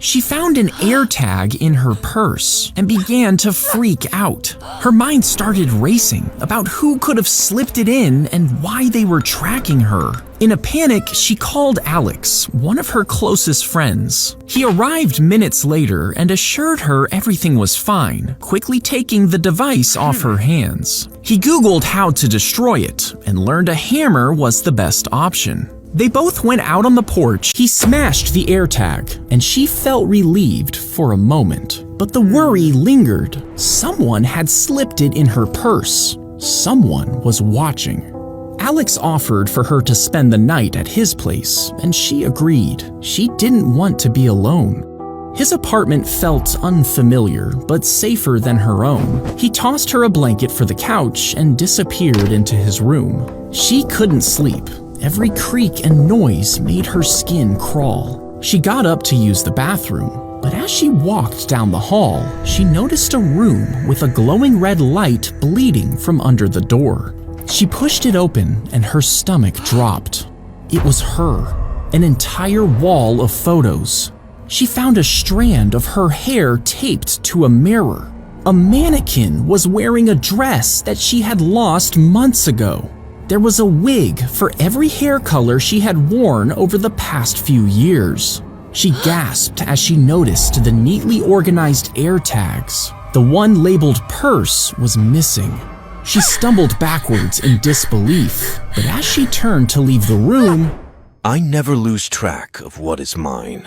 She found an AirTag in her purse and began to freak out. Her mind started racing about who could have slipped it in and why they were tracking her. In a panic, she called Alex, one of her closest friends. He arrived minutes later and assured her everything was fine, quickly taking the device off her hands. He Googled how to destroy it and learned a hammer was the best option. They both went out on the porch. He smashed the AirTag, and she felt relieved for a moment. But the worry lingered. Someone had slipped it in her purse. Someone was watching. Alex offered for her to spend the night at his place, and she agreed. She didn't want to be alone. His apartment felt unfamiliar, but safer than her own. He tossed her a blanket for the couch and disappeared into his room. She couldn't sleep. Every creak and noise made her skin crawl. She got up to use the bathroom, but as she walked down the hall, she noticed a room with a glowing red light bleeding from under the door. She pushed it open and her stomach dropped. It was her, an entire wall of photos. She found a strand of her hair taped to a mirror. A mannequin was wearing a dress that she had lost months ago. There was a wig for every hair color she had worn over the past few years. She gasped as she noticed the neatly organized AirTags. The one labeled purse was missing. She stumbled backwards in disbelief, but as she turned to leave the room, I never lose track of what is mine.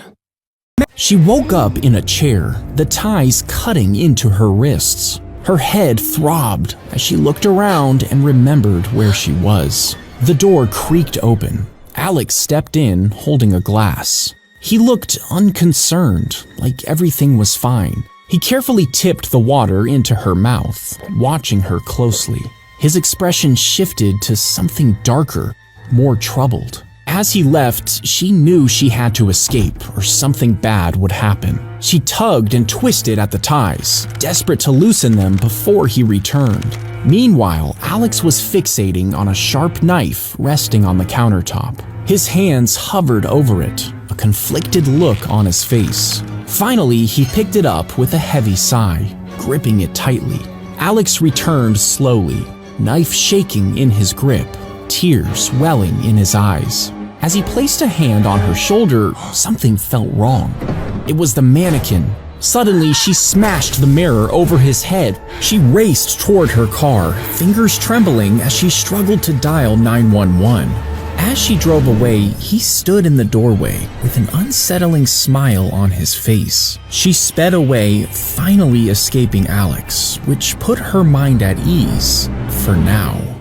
She woke up in a chair, the ties cutting into her wrists. Her head throbbed as she looked around and remembered where she was. The door creaked open. Alex stepped in, holding a glass. He looked unconcerned, like everything was fine. He carefully tipped the water into her mouth, watching her closely. His expression shifted to something darker, more troubled. As he left, she knew she had to escape or something bad would happen. She tugged and twisted at the ties, desperate to loosen them before he returned. Meanwhile, Alex was fixating on a sharp knife resting on the countertop. His hands hovered over it, a conflicted look on his face. Finally, he picked it up with a heavy sigh, gripping it tightly. Alex returned slowly, knife shaking in his grip, tears welling in his eyes. As he placed a hand on her shoulder, something felt wrong. It was the mannequin. Suddenly, she smashed the mirror over his head. She raced toward her car, fingers trembling as she struggled to dial 911. As she drove away, he stood in the doorway with an unsettling smile on his face. She sped away, finally escaping Alex, which put her mind at ease for now.